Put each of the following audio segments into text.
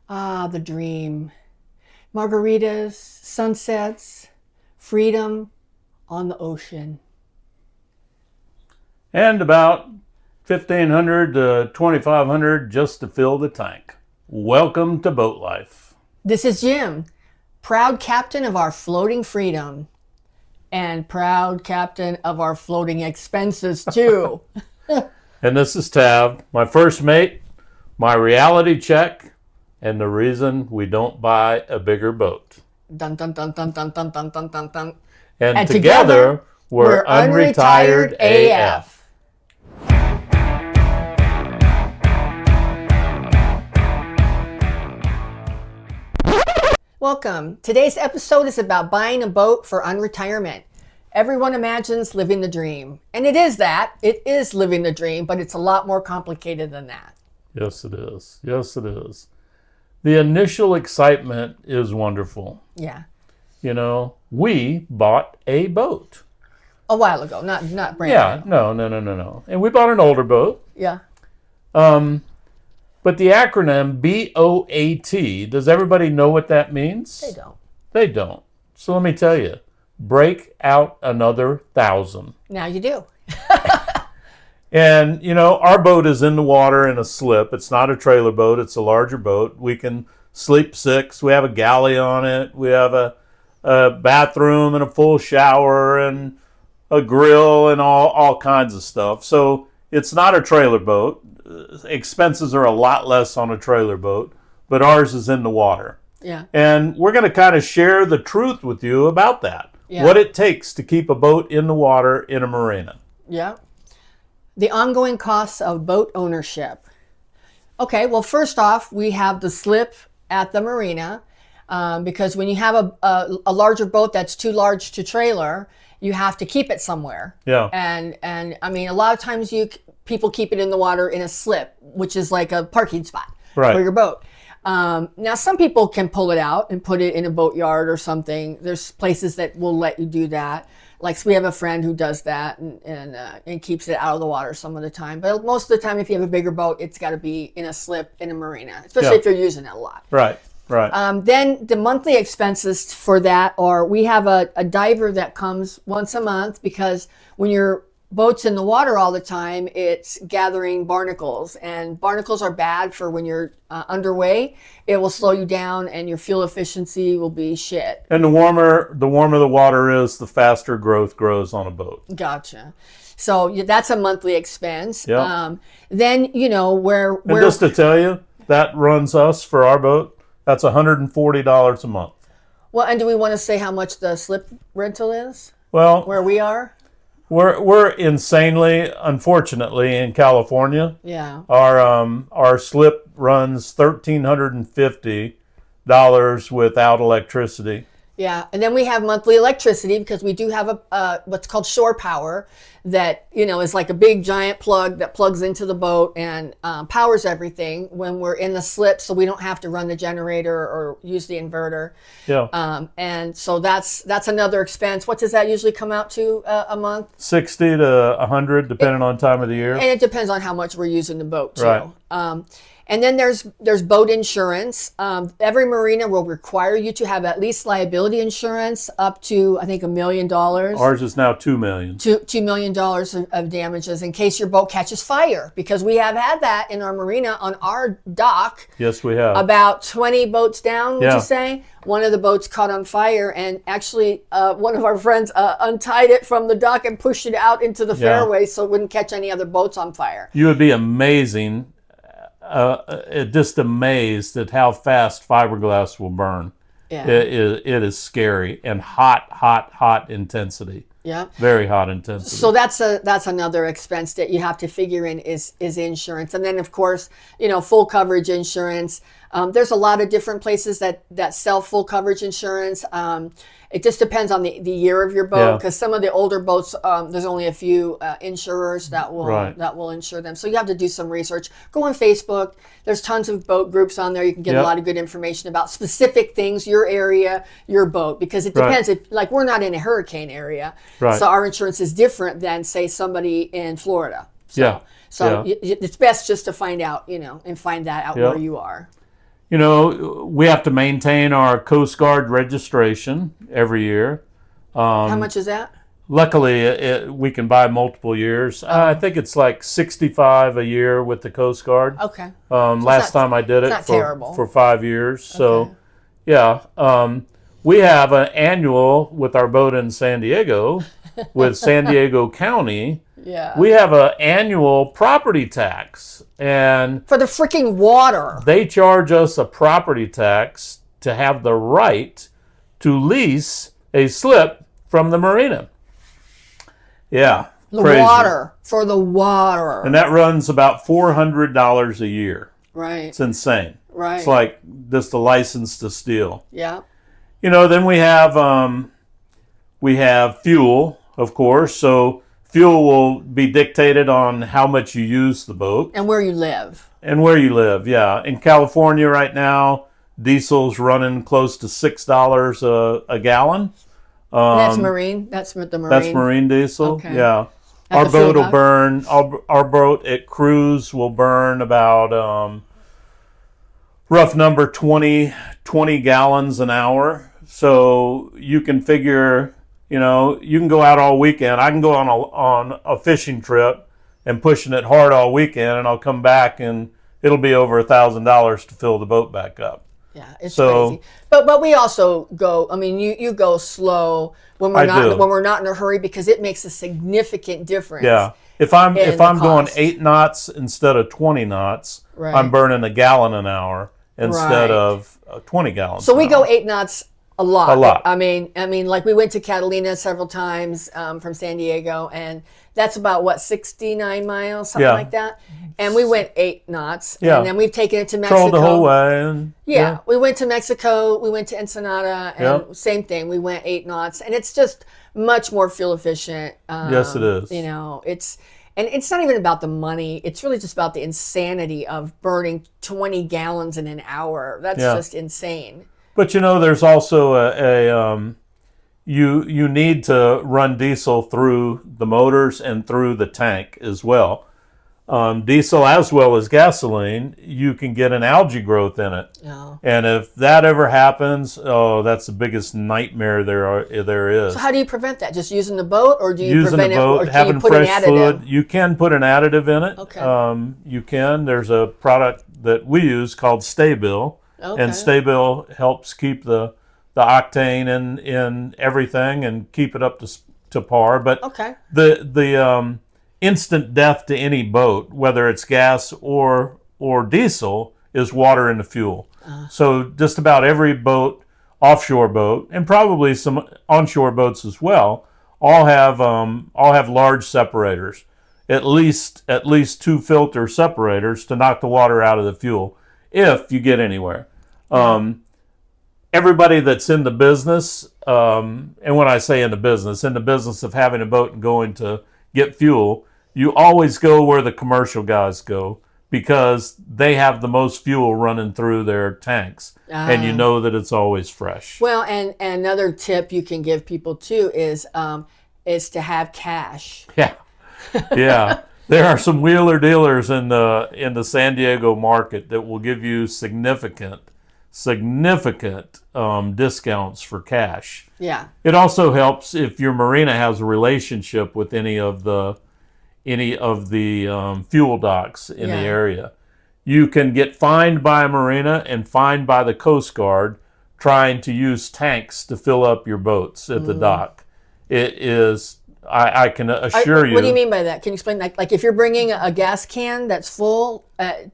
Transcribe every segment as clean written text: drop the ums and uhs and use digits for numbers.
Ah, the dream. Margaritas, sunsets, freedom on the ocean. And about 1,500 to 2,500 just to fill the tank. Welcome to boat life. This is Jim, proud captain of our floating freedom and proud captain of our floating expenses too. And this is Tab, my first mate, my reality check, and the reason we don't buy a bigger boat. Dun dun dun dun dun dun dun dun dun dun. And together we're Unretired AF. Welcome. Today's episode is about buying a boat for unretirement. Everyone imagines living the dream. And it is that. It is living the dream, but it's a lot more complicated than that. Yes, it is. Yes, it is. The initial excitement is wonderful. Yeah. You know, we bought a boat. A while ago, not brand Yeah, new. no. And we bought an older boat. Yeah. But the acronym BOAT, does everybody know what that means? They don't. They don't. So let me tell you, break out another 1,000. Now you do. And, you know, our boat is in the water in a slip. It's not a trailer boat. It's a larger boat. We can sleep 6. We have a galley on it. We have a bathroom and a full shower and a grill and all kinds of stuff. So it's not a trailer boat. Expenses are a lot less on a trailer boat, but ours is in the water. Yeah. And we're going to kind of share the truth with you about that. Yeah. What it takes to keep a boat in the water in a marina. Yeah. The ongoing costs of boat ownership. Okay, well, first off, we have the slip at the marina because when you have a larger boat that's too large to trailer, you have to keep it somewhere. Yeah. And I mean, a lot of times people keep it in the water in a slip, which is like a parking spot Right. for your boat. Now, some people can pull it out and put it in a boatyard or something. There's places that will let you do that. Like, so we have a friend who does that and keeps it out of the water some of the time. But most of the time, if you have a bigger boat, it's got to be in a slip in a marina, especially if you're using it a lot. Right. Then the monthly expenses for that are, we have a diver that comes once a month because when your boat's in the water all the time, it's gathering barnacles, and barnacles are bad for when you're underway. It will slow you down and your fuel efficiency will be shit. And the warmer the water is, the faster growth grows on a boat. Gotcha. So that's a monthly expense. Yep. Then, you know, where And just to tell you, that runs us for our boat, that's $140 a month. well, and do we want to say how much the slip rental is Well, where we are? we're insanely, unfortunately, in California. Yeah. Our slip runs $1,350 without electricity. Yeah, and then we have monthly electricity because we do have a what's called shore power that, you know, is like a big giant plug that plugs into the boat and powers everything when we're in the slip, so we don't have to run the generator or use the inverter. Yeah. And so that's another expense. What does that usually come out to a month? 60 to 100, depending on time of the year. And it depends on how much we're using the boat too. Right. And then there's boat insurance. Every marina will require you to have at least liability insurance up to, I think, $1 million. Ours is now $2 million. $2 million of damages in case your boat catches fire, because we have had that in our marina on our dock. Yes, we have. About 20 boats down, would Yeah. you say? One of the boats caught on fire, and actually one of our friends untied it from the dock and pushed it out into the fairway so it wouldn't catch any other boats on fire. You would be just amazed at how fast fiberglass will burn. Yeah. It is scary and hot intensity. Yeah. Very hot intensity. So that's another expense that you have to figure in is insurance. And then, of course, you know, full coverage insurance. There's a lot of different places that sell full coverage insurance. It just depends on the year of your boat, because some of the older boats, there's only a few insurers that will insure them. So you have to do some research. Go on Facebook. There's tons of boat groups on there. You can get a lot of good information about specific things, your area, your boat, because it depends. If, like, we're not in a hurricane area, so our insurance is different than, say, somebody in Florida. So it's best just to find out, you know, and find that out where you are. You know, we have to maintain our Coast Guard registration every year. How much is that? Luckily, we can buy multiple years. I think it's like 65 a year with the Coast Guard. Okay. Last time I did it not terrible. for 5 years. So, Okay. yeah. We have an annual with our boat in San Diego with San Diego County. Yeah. We have an annual property tax. And For the freaking water. they charge us a property tax to have the right to lease a slip from the marina. Yeah. The crazy. water. For the water. And that runs about $400 a year. Right. It's insane. Right. It's like just a license to steal. Yeah. You know, then we have fuel, of course. So fuel will be dictated on how much you use the boat. And where you live. And where you live, yeah. In California right now, diesel's running close to $6 a gallon. That's marine. That's the marine. That's marine diesel. Okay. Yeah. At Our the fuel boat will dock? burn. Our boat at cruise will burn about rough number 20 gallons an hour. So you can figure, you know, you can go out all weekend. I can go on a fishing trip and pushing it hard all weekend, and I'll come back and it'll be over $1,000 to fill the boat back up. Yeah, it's crazy. But we also go. I mean, you go slow when we're not in a hurry, because it makes a significant difference. Yeah. If I'm going cost. 8 knots instead of 20 knots, Right. I'm burning a gallon an hour instead Right. of 20 gallons. So we an go hour. 8 knots a lot. A lot. I mean, like we went to Catalina several times from San Diego, and that's about 69 miles, something Yeah. like that. And we went 8 knots. Yeah. And then we've taken it to Mexico. Trolled the whole way. And, Yeah, we went to Mexico, we went to Ensenada, and Yep. same thing. We went 8 knots, and it's just much more fuel efficient. Yes, it is. You know, it's not even about the money. It's really just about the insanity of burning 20 gallons in an hour. That's Yeah. just insane. But you know, there's also you need to run diesel through the motors and through the tank as well. Diesel as well as gasoline, you can get an algae growth in it. Yeah. And if that ever happens, oh, that's the biggest nightmare there is. So how do you prevent that? Just using the boat, or do you Using prevent the boat, it, or do having you put fresh an additive? fluid. You can put an additive in it. Okay. You can. There's a product that we use called Staybill. Okay. And Staybill helps keep the octane in everything and keep it up to par. But Okay. the instant death to any boat, whether it's gas or diesel, is water in the fuel. So just about every boat, offshore boat, and probably some onshore boats as well, all have large separators, at least 2 filter separators to knock the water out of the fuel if you get anywhere. Everybody that's in the business, and when I say in the business of having a boat and going to get fuel, you always go where the commercial guys go, because they have the most fuel running through their tanks, and you know that it's always fresh. Well, and another tip you can give people too is to have cash. Yeah, yeah. There are some wheeler dealers in the San Diego market that will give you significant discounts for cash. Yeah. It also helps if your marina has a relationship with any of the fuel docks in the area. You can get fined by a marina and fined by the Coast Guard trying to use tanks to fill up your boats at the dock. It is, I can assure you. What do you mean by that? Can you explain? Like if you're bringing a gas can that's full,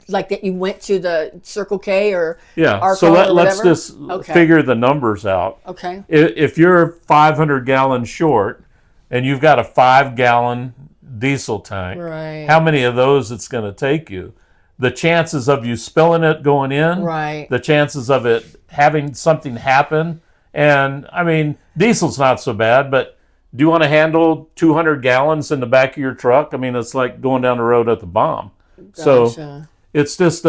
like that you went to the Circle K or Arco so or let's whatever? just figure the numbers out. Okay. If you're 500 gallons short and you've got a 5-gallon diesel tank, Right. how many of those it's going to take you? The chances of you spilling it going in, Right. the chances of it having something happen, and I mean, diesel's not so bad, but do you want to handle 200 gallons in the back of your truck? I mean, it's like going down the road at the bomb. So Gotcha. it's just,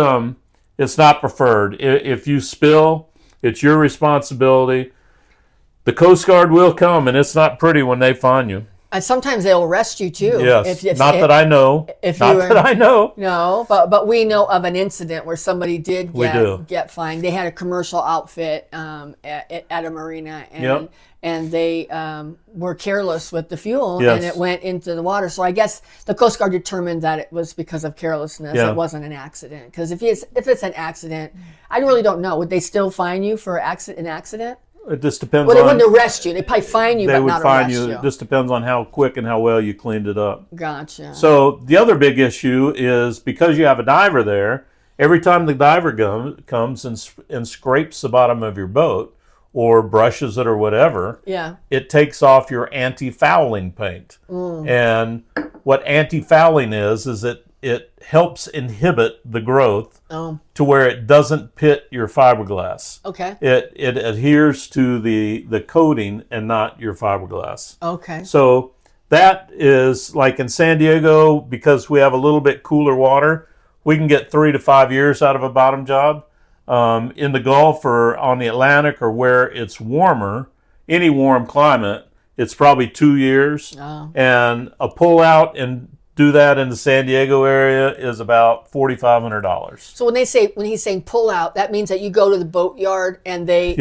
it's not preferred. If you spill, it's your responsibility. The Coast Guard will come, and it's not pretty when they find you. And sometimes they'll arrest you too. Yes, not that I know. If Not you were, that I know. No, but we know of an incident where somebody did We do. get fined. They had a commercial outfit at a marina, Yep. and they were careless with the fuel, Yes. and it went into the water. So I guess the Coast Guard determined that it was because of carelessness. Yeah. It wasn't an accident. Because if it's an accident, I really don't know. Would they still fine you for an accident? It just depends Well, they on. wouldn't arrest you. They probably fine you, They but would not fine arrest you. you. It just depends on how quick and how well you cleaned it up. Gotcha. So the other big issue is because you have a diver there, every time the diver comes and scrapes the bottom of your boat or brushes it or whatever, Yeah. it takes off your anti-fouling paint. And what anti-fouling is it helps inhibit the growth Oh. to where it doesn't pit your fiberglass. Okay. It adheres to the coating and not your fiberglass. Okay. So that is like in San Diego, because we have a little bit cooler water, we can get 3 to 5 years out of a bottom job. In the Gulf or on the Atlantic or where it's warmer, any warm climate, it's probably 2 years. Oh. And a pull out and do that in the San Diego area is about $4,500. So when he's saying pull out, that means that you go to the boat yard and they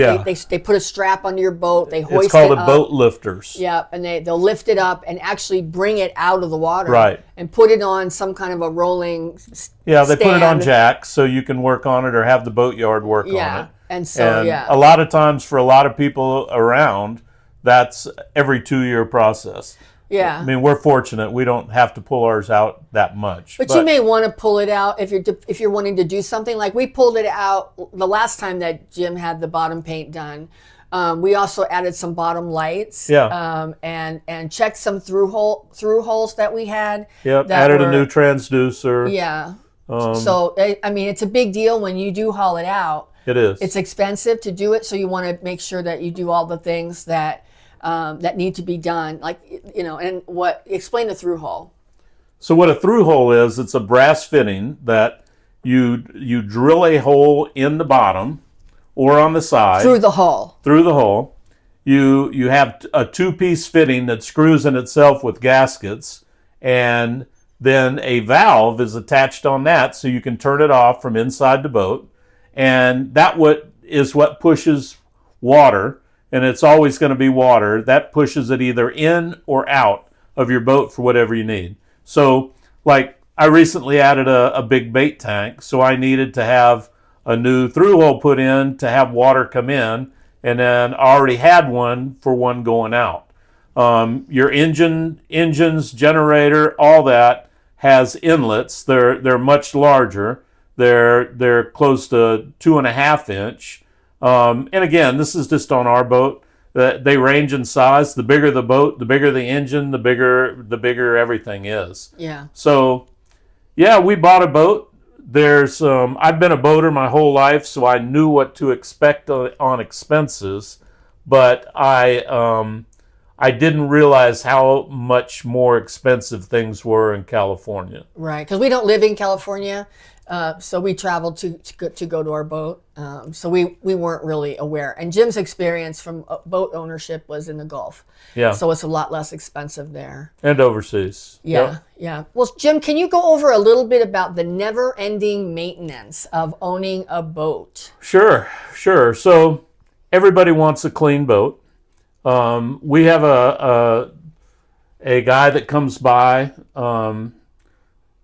put a strap under your boat, they hoist It's called it a up. boat lifters. Yeah, and they'll lift it up and actually bring it out of the water. Right. And put it on some kind of a rolling Yeah, they put it on stand. jacks so you can work on it or have the boatyard work on Yeah. it. And so And yeah. a lot of times for a lot of people around, that's every 2-year process. Yeah. I mean, we're fortunate; we don't have to pull ours out that much. But you may want to pull it out if you're wanting to do something. Like we pulled it out the last time that Jim had the bottom paint done. We also added some bottom lights. Yeah. And checked some through holes that we had. Yep. that Added were- a new transducer. Yeah. So I mean, it's a big deal when you do haul it out. It is. It's expensive to do it, so you want to make sure that you do all the things that need to be done. Like and explain the through hole. So what a through hole is, it's a brass fitting that you drill a hole in the bottom or on the side. Through the hole. Through the hole. You have a 2-piece fitting that screws in itself with gaskets, and then a valve is attached on that so you can turn it off from inside the boat. And that is what pushes water, and it's always going to be water, that pushes it either in or out of your boat for whatever you need. So, like, I recently added a big bait tank, so I needed to have a new through hole put in to have water come in, and then I already had one for one going out. Your engines, generator, all that has inlets. They're much larger. They're close to 2.5 inch. And again, this is just on our boat. They range in size. The bigger the boat, the bigger the engine, the bigger everything is. Yeah. So, yeah, we bought a boat. I've been a boater my whole life, so I knew what to expect on expenses, but I didn't realize how much more expensive things were in California. Right, because we don't live in California, so we traveled to go to our boat. So we weren't really aware. And Jim's experience from boat ownership was in the Gulf. Yeah. So it's a lot less expensive there. And overseas. Yeah, Yep. yeah. Well, Jim, can you go over a little bit about the never-ending maintenance of owning a boat? Sure. So everybody wants a clean boat. We have a guy that comes by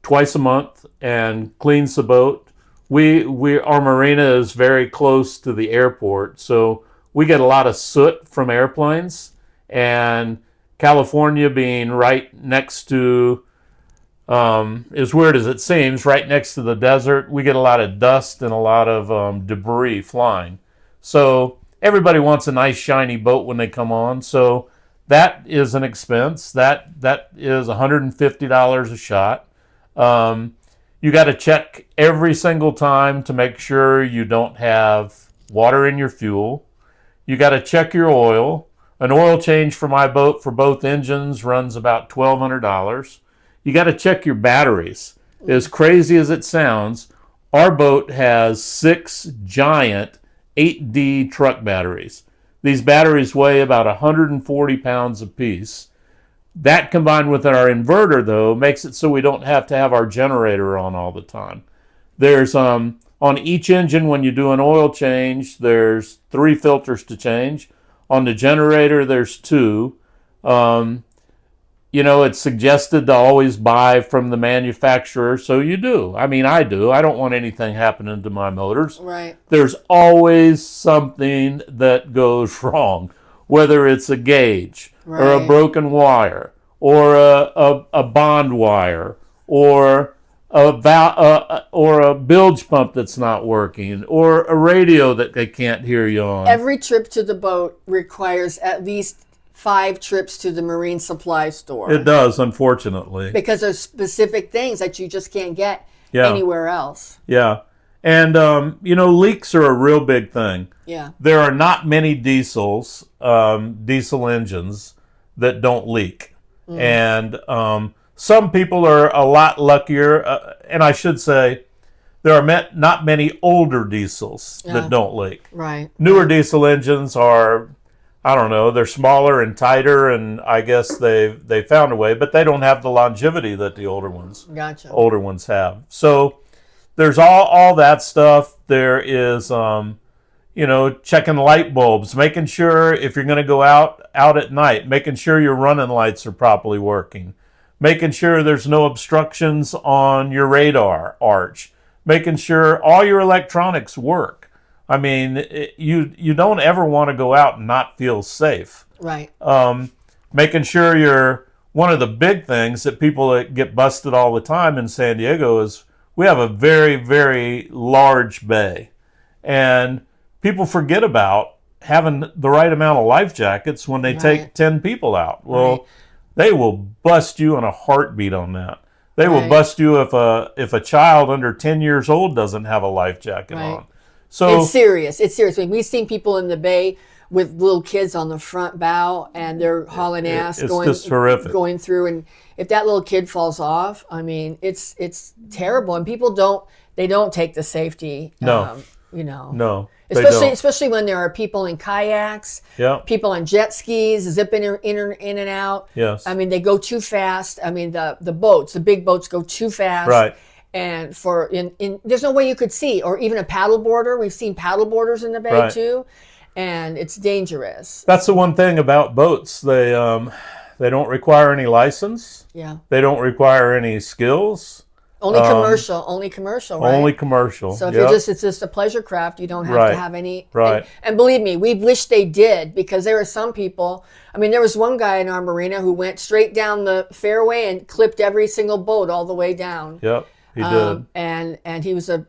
twice a month and cleans the boat. Our marina is very close to the airport, so we get a lot of soot from airplanes. And California being right next to, as weird as it seems, right next to the desert, we get a lot of dust and a lot of debris flying. So everybody wants a nice shiny boat when they come on. So that is an expense. That is $150 a shot. You got to check every single time to make sure you don't have water in your fuel. You got to check your oil. An oil change for my boat for both engines runs about $1,200. You got to check your batteries. As crazy as it sounds, our boat has 6 giant 8D truck batteries. These batteries weigh about 140 pounds apiece. That combined with our inverter, though, makes it so we don't have to have our generator on all the time. There's on each engine, when you do an oil change, there's 3 filters to change. On the generator, there's 2. It's suggested to always buy from the manufacturer, so you do. I mean, I do. I don't want anything happening to my motors. Right. There's always something that goes wrong, whether it's a gauge or a broken wire or a bond wire or a bilge pump that's not working or a radio that they can't hear you on. Every trip to the boat requires at least 5 trips to the marine supply store. It does, unfortunately. Because there's specific things that you just can't get anywhere else. Yeah. And, leaks are a real big thing. Yeah. There are not many diesel engines that don't leak. And some people are a lot luckier. And I should say, there are not many older diesels that don't leak. Right. Newer diesel engines are, I don't know, they're smaller and tighter, and I guess they found a way, but they don't have the longevity that the older ones have. So there's all that stuff. There is, checking light bulbs, making sure if you're going to go out at night, making sure your running lights are properly working, making sure there's no obstructions on your radar arch, making sure all your electronics work. I mean, you don't ever want to go out and not feel safe. Right. Making sure one of the big things that people that get busted all the time in San Diego is we have a very, very large bay. And people forget about having the right amount of life jackets when they take 10 people out. Well, they will bust you in a heartbeat on that. They will bust you if a child under 10 years old doesn't have a life jacket on. So it's serious. It's serious. I mean, we've seen people in the bay with little kids on the front bow, and they're hauling ass, just horrific. Going through. And if that little kid falls off, I mean, it's terrible. And people don't take the safety. No. No. Especially Especially when there are people in kayaks, people on jet skis, zipping in and out. Yes. I mean, they go too fast. I mean, the big boats go too fast. Right. And there's no way you could see, or even a paddle boarder. We've seen paddle boarders in the bay too, and it's dangerous. That's the one thing about boats. They don't require any license. Yeah. They don't require any skills. Only commercial, right? Only commercial. So if it's just a pleasure craft, you don't have to have any. Right. And believe me, we wish they did, because there are some people. I mean, there was one guy in our marina who went straight down the fairway and clipped every single boat all the way down. Yep. He did. And he was a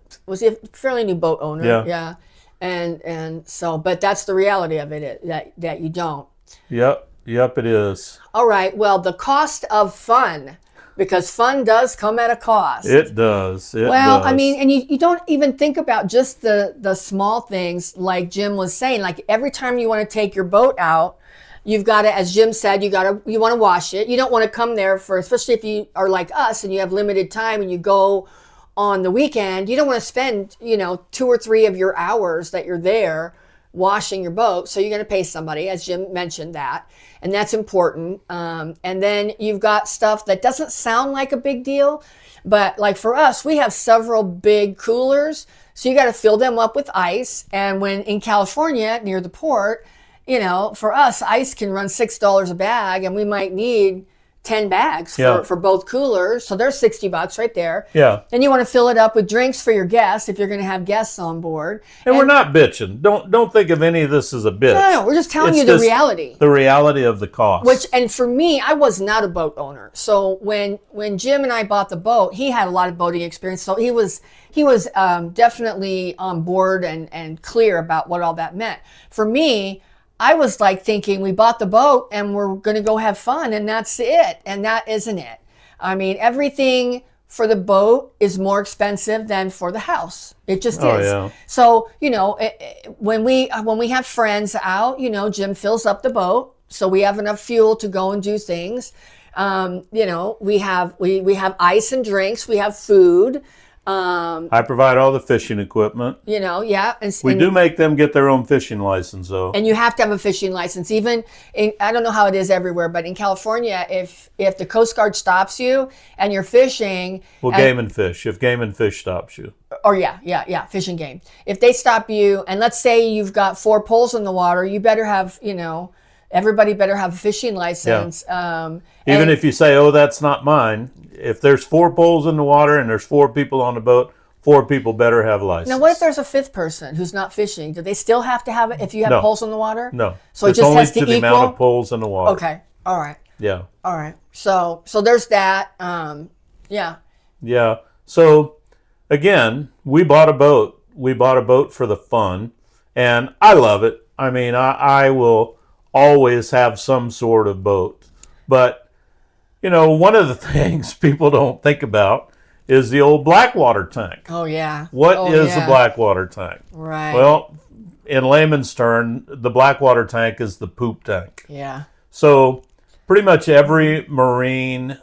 fairly new boat owner. Yeah. And so, but that's the reality of it, that you don't. Yep, it is. All right. Well, the cost of fun, because fun does come at a cost. It does. I mean, and you don't even think about just the small things, like Jim was saying. Like every time you want to take your boat out, you've got to, as Jim said, you want to wash it. You don't want to come there especially if you are like us and you have limited time and you go on the weekend, you don't want to spend, 2 or 3 of your hours that you're there washing your boat. So you're going to pay somebody, as Jim mentioned that. And that's important. And then you've got stuff that doesn't sound like a big deal, but like for us, we have several big coolers. So you got to fill them up with ice. And when in California, near the port, for us, ice can run $6 a bag, and we might need 10 bags for both coolers. So there's $60 right there. Yeah. Then you want to fill it up with drinks for your guests if you're going to have guests on board. And we're not bitching. Don't think of any of this as a bitch. No, we're just telling you the reality. The reality of the cost. And for me, I was not a boat owner. So when Jim and I bought the boat, he had a lot of boating experience. So he was definitely on board and clear about what all that meant. For me, I was like thinking we bought the boat and we're going to go have fun, and that's it. And that isn't it. I mean, everything for the boat is more expensive than for the house. It just is. Yeah. So, when we have friends out, Jim fills up the boat, so we have enough fuel to go and do things. We have ice and drinks. We have food. I provide all the fishing equipment. Yeah. We do make them get their own fishing license, though. And you have to have a fishing license. Even I don't know how it is everywhere, but in California, if the Coast Guard stops you and you're fishing, well, Game and Fish. If Game and Fish stops you, or Fish and Game. If they stop you, and let's say you've got 4 poles in the water, you better have, everybody better have a fishing license. Even if you say, "Oh, that's not mine," if there's 4 poles in the water and there's 4 people on the boat, 4 people better have a license. Now, what if there's a 5th person who's not fishing? Do they still have to have it if you have poles in the water? No. So it's it just only has to the equal? amount of poles in the water. Okay. All right. Yeah. All right. So there's that. Yeah. So again, we bought a boat. We bought a boat for the fun, and I love it. I mean, I will always have some sort of boat. But, one of the things people don't think about is the old blackwater tank. Oh, yeah. What is a blackwater tank? Right. Well, in layman's term, the blackwater tank is the poop tank. Yeah. So pretty much every marine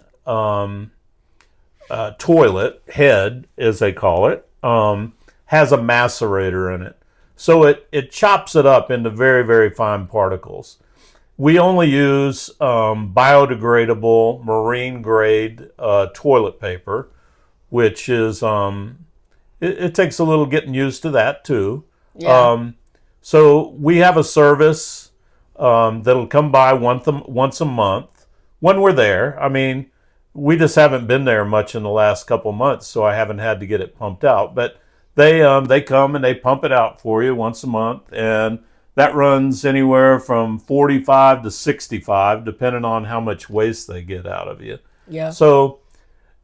toilet, head as they call it, has a macerator in it. So it chops it up into very, very fine particles. We only use biodegradable marine grade toilet paper, which is it takes a little getting used to that too. Yeah. So we have a service that'll come by once a month when we're there. I mean, we just haven't been there much in the last couple months, so I haven't had to get it pumped out. But they come and they pump it out for you once a month, and that runs anywhere from 45 to 65, depending on how much waste they get out of you. Yeah. So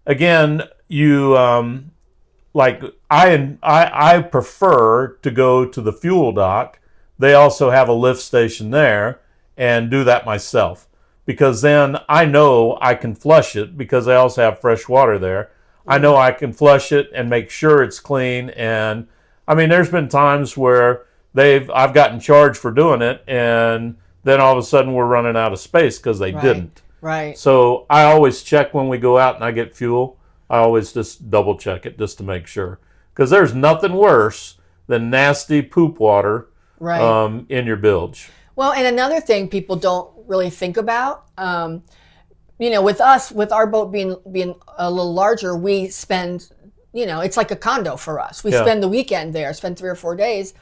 again, you I prefer to go to the fuel dock. They also have a lift station there, and do that myself, because then I know I can flush it, because they also have fresh water there. I know I can flush it and make sure it's clean. And I mean, there's been times where I've gotten charged for doing it, and then all of a sudden we're running out of space because they didn't. Right. So I always check when we go out and I get fuel. I always just double check it just to make sure, because there's nothing worse than nasty poop water in your bilge. Well, and another thing people don't really think about, with us, with our boat being a little larger, we spend, it's like a condo for us. We spend the weekend there, spend 3 or 4 days.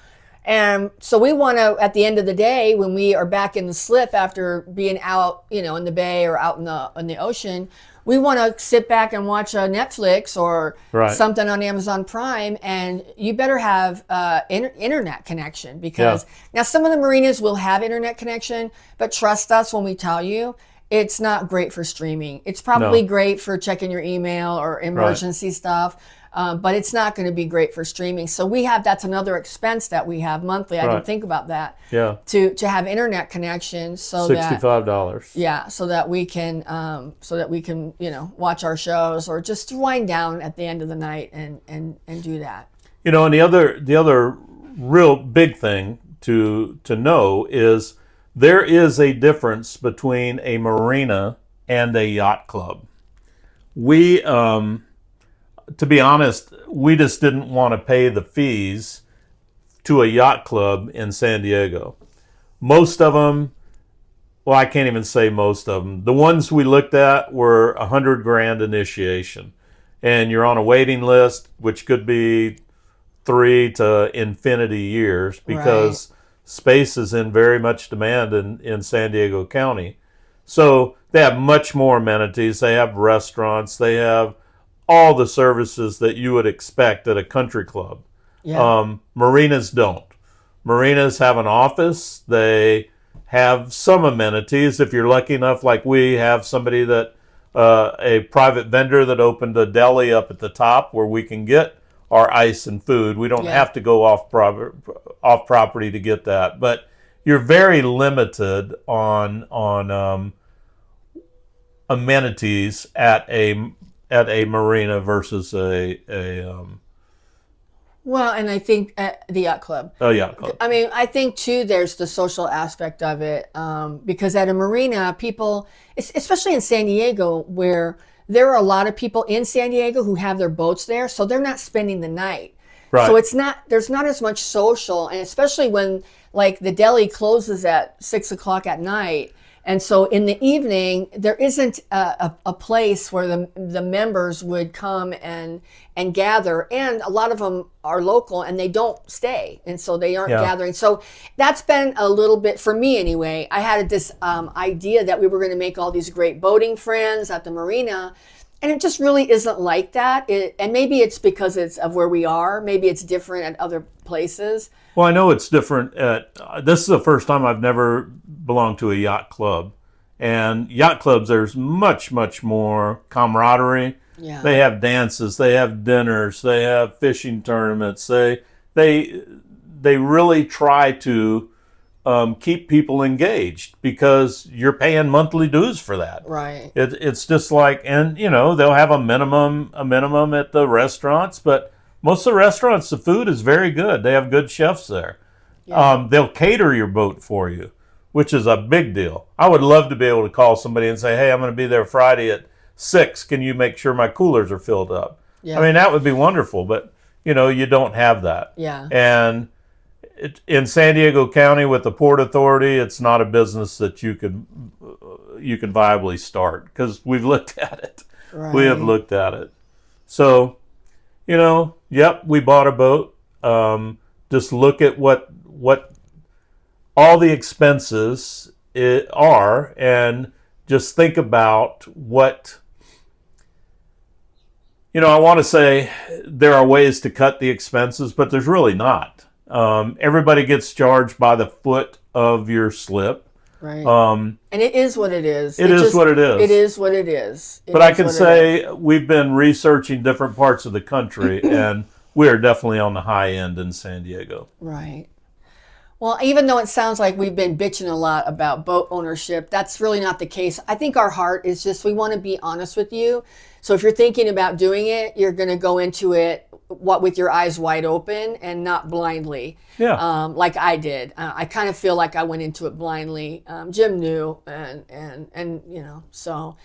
And so we want to, at the end of the day, when we are back in the slip after being out, in the bay or out in the ocean, we want to sit back and watch a Netflix or something on Amazon Prime, and you better have internet connection, because now some of the marinas will have internet connection, but trust us when we tell you, it's not great for streaming. It's probably great for checking your email or emergency stuff. But it's not going to be great for streaming. So that's another expense that we have monthly. I didn't think about that. Yeah. To have internet connection, so $65. Yeah, so that we can watch our shows, or just wind down at the end of the night and do that. And the other real big thing to know is there is a difference between a marina and a yacht club. We to be honest, we just didn't want to pay the fees to a yacht club in San Diego. Most of them, well, I can't even say most of them. The ones we looked at were $100,000 initiation, and you're on a waiting list, which could be 3 to infinity years, because space is in very much demand in San Diego County. So they have much more amenities. They have restaurants. They have all the services that you would expect at a country club. Yeah. Marinas don't. Marinas have an office. They have some amenities. If you're lucky enough, like we have somebody that, a private vendor that opened a deli up at the top where we can get our ice and food. We don't have to go off property to get that. But you're very limited on amenities at a marina versus well, and I think the yacht club. Oh, yacht club. I mean, I think too, there's the social aspect of it, because at a marina, people, especially in San Diego, where there are a lot of people in San Diego who have their boats there, so they're not spending the night. Right. So there's not as much social, and especially when like the deli closes at 6 o'clock at night. And so in the evening, there isn't a place where the members would come and gather. And a lot of them are local and they don't stay. And so they aren't gathering. So that's been a little bit, for me anyway, I had this idea that we were going to make all these great boating friends at the marina. And it just really isn't like that. And maybe it's because it's of where we are. Maybe it's different at other places. Well, I know it's different. This is the first time I've never belonged to a yacht club. And yacht clubs, there's much, much more camaraderie. Yeah. They have dances, they have dinners, they have fishing tournaments. They really try to keep people engaged because you're paying monthly dues for that. Right. It's just like, and they'll have a minimum at the restaurants, but most of the restaurants, the food is very good. They have good chefs there. Yeah. They'll cater your boat for you, which is a big deal. I would love to be able to call somebody and say, hey, I'm going to be there Friday at 6. Can you make sure my coolers are filled up? Yeah. I mean, that would be wonderful, but you don't have that. Yeah. And in San Diego County with the Port Authority, it's not a business that you can viably start because we've looked at it. Right. We have looked at it. So, yep, we bought a boat. Just look at what all the expenses are, and just think about what. I want to say there are ways to cut the expenses, but there's really not. Everybody gets charged by the foot of your slip. Right. And it is what it is. It is what it is. It is what it is. But I can say we've been researching different parts of the country, and we are definitely on the high end in San Diego. Right. Well, even though it sounds like we've been bitching a lot about boat ownership, that's really not the case. I think our heart is just we want to be honest with you. So if you're thinking about doing it, you're going to go into it with your eyes wide open and not blindly. Yeah. Like I did. I kind of feel like I went into it blindly. Jim knew, and so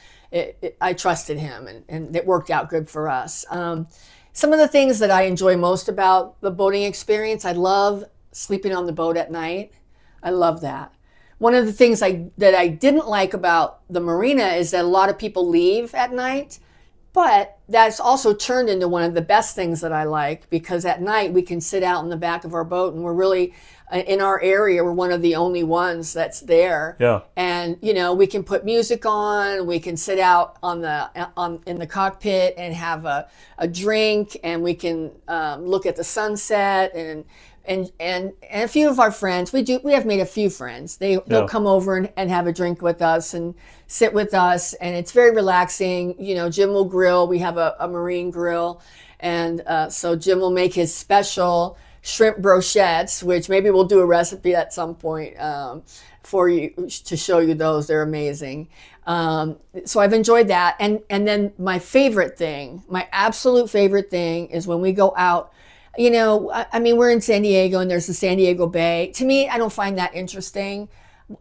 I trusted him, and it worked out good for us. Some of the things that I enjoy most about the boating experience, I love sleeping on the boat at night. I love that. One of the things that I didn't like about the marina is that a lot of people leave at night, but that's also turned into one of the best things that I like, because at night we can sit out in the back of our boat, and we're really, in our area, we're one of the only ones that's there. Yeah. And we can put music on, we can sit out in the cockpit and have a drink, and we can look at the sunset, and a few of our friends, we have made a few friends. They'll come over and have a drink with us and sit with us, and it's very relaxing. Jim will grill. We have a marine grill, and so Jim will make his special shrimp brochettes, which maybe we'll do a recipe at some point for you to show you those. They're amazing. So I've enjoyed that, and then my absolute favorite thing is when we go out. I mean, we're in San Diego and there's the San Diego Bay. To me, I don't find that interesting.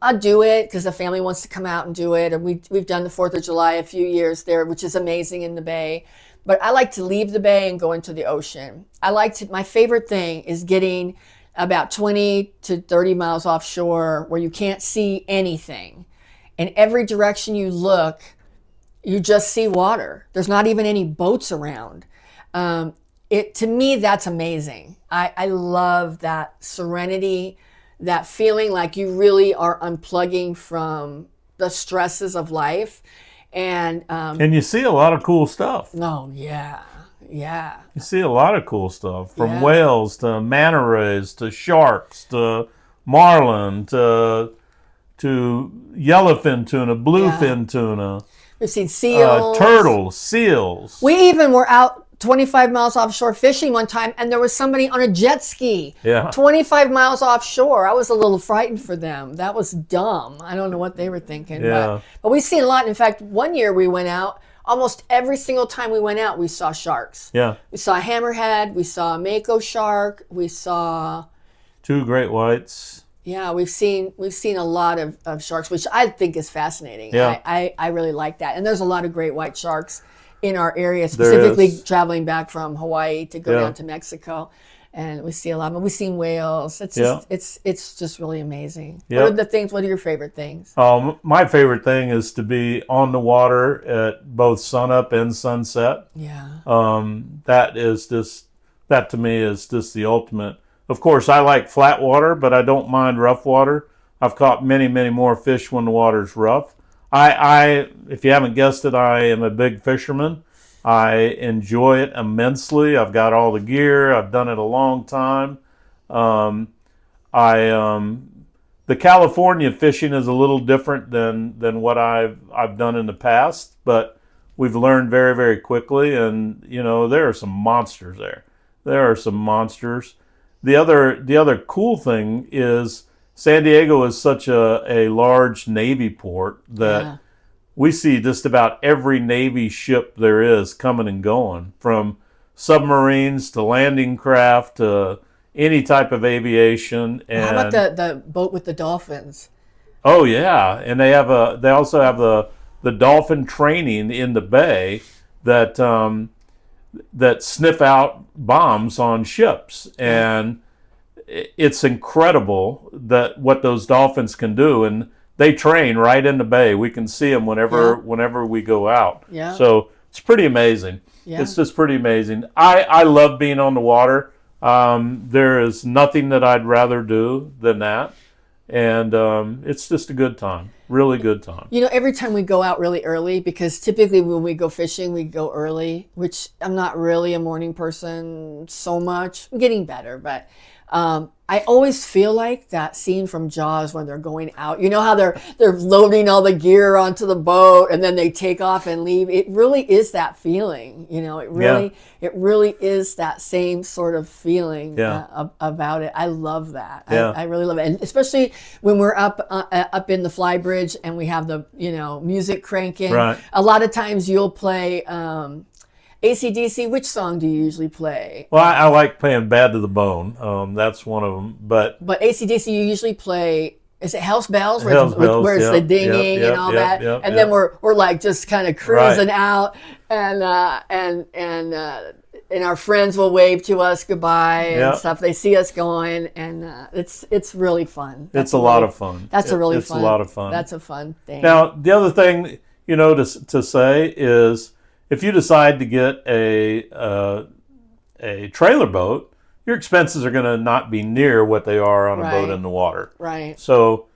I'll do it because the family wants to come out and do it. And we've done the 4th of July a few years there, which is amazing in the Bay. But I like to leave the Bay and go into the ocean. My favorite thing is getting about 20 to 30 miles offshore where you can't see anything. In every direction you look, you just see water. There's not even any boats around. To me, that's amazing. I love that serenity, that feeling like you really are unplugging from the stresses of life. And you see a lot of cool stuff. Oh, yeah. You see a lot of cool stuff, from whales to manta rays to sharks to marlin to yellowfin tuna, bluefin tuna. We've seen seals. Turtles, seals. We even were out 25 miles offshore fishing one time, and there was somebody on a jet ski 25 miles offshore. I was a little frightened for them. That was dumb. I don't know what they were thinking. Yeah. But we've seen a lot. In fact, one year we went out, almost every single time we went out, we saw sharks. Yeah. We saw hammerhead. We saw a mako shark. We saw 2 great whites. Yeah, we've seen a lot of sharks, which I think is fascinating. Yeah. I really like that. And there's a lot of great white sharks in our area, There specifically is. traveling back from Hawaii to go Yeah. down to Mexico. And we see a lot of, we've seen whales. It's Yeah. just it's just really amazing. Yeah. What are your favorite things? My favorite thing is to be on the water at both sunup and sunset. Yeah. That to me is just the ultimate. Of course, I like flat water, but I don't mind rough water. I've caught many, many more fish when the water's rough. If you haven't guessed it, I am a big fisherman. I enjoy it immensely. I've got all the gear. I've done it a long time. Um, the California fishing is a little different than what I've done in the past, but we've learned very, very quickly, and there are some monsters there. There are some monsters. The other cool thing is San Diego is such a large Navy port that Yeah. we see just about every Navy ship there is coming and going, from submarines to landing craft to any type of aviation. Well, how And about the boat with the dolphins? oh yeah, and they also have the dolphin training in the bay that that sniff out bombs on ships, and it's incredible that what those dolphins can do, and they train right in the bay. We can see them whenever we go out. Yeah. So it's pretty amazing. Yeah. It's just pretty amazing. I love being on the water. There is nothing that I'd rather do than that, and it's just a good time. Really good time. Every time we go out really early, because typically when we go fishing, we go early, which I'm not really a morning person so much. I'm getting better, but I always feel like that scene from Jaws when they're going out. You know how they're loading all the gear onto the boat and then they take off and leave. It really is that feeling. It really is that same sort of feeling about it. I love that. Yeah. I really love it, and especially when we're up in the fly bridge and we have the music cranking. Right. A lot of times you'll play. AC/DC, which song do you usually play? Well, I like playing Bad to the Bone. That's one of them. But House Bells, it's the yep, dinging yep, and all yep, that. yep, And yep. then we're like just kind of cruising out, and our friends will wave to us goodbye and Yep. stuff. They see us going, and it's really fun. It's a lot of fun. That's a really It's fun. a lot of fun. That's a fun thing. Now, the other thing, to say is, if you decide to get a trailer boat, your expenses are going to not be near what they are on a boat in the water. Right. So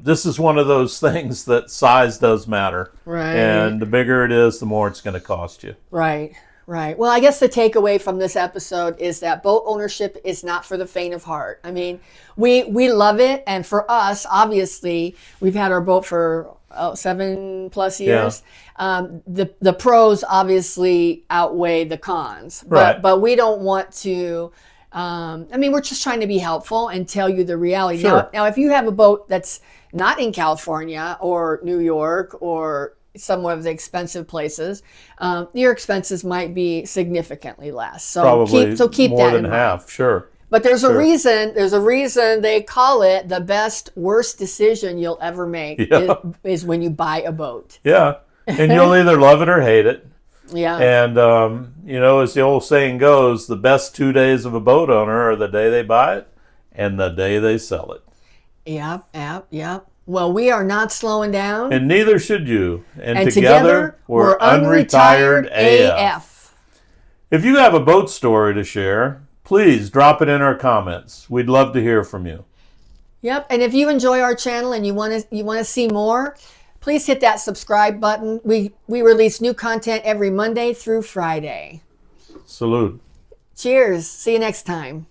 this is one of those things that size does matter. Right. And the bigger it is, the more it's going to cost you. Right. Right. Well, I guess the takeaway from this episode is that boat ownership is not for the faint of heart. I mean, we love it, and for us, obviously, we've had our boat for 7+ years. The pros obviously outweigh the cons, Right. but we don't want to. We're just trying to be helpful and tell you the reality. Sure. Now, if you have a boat that's not in California or New York or some of the expensive places, your expenses might be significantally less. So Probably keep more that than in mind. half, sure. But there's a Sure. reason. There's a reason they call it the best worst decision you'll ever make Yeah. is when you buy a boat. Yeah. And you'll either love it or hate it. Yeah. And, as the old saying goes, the best 2 days of a boat owner are the day they buy it and the day they sell it. Yep. Well, we are not slowing down. And neither should you. And together, we're Unretired AF. If you have a boat story to share, please drop it in our comments. We'd love to hear from you. Yep. And if you enjoy our channel and you want to see more, please hit that subscribe button. We release new content every Monday through Friday. Salute. Cheers. See you next time.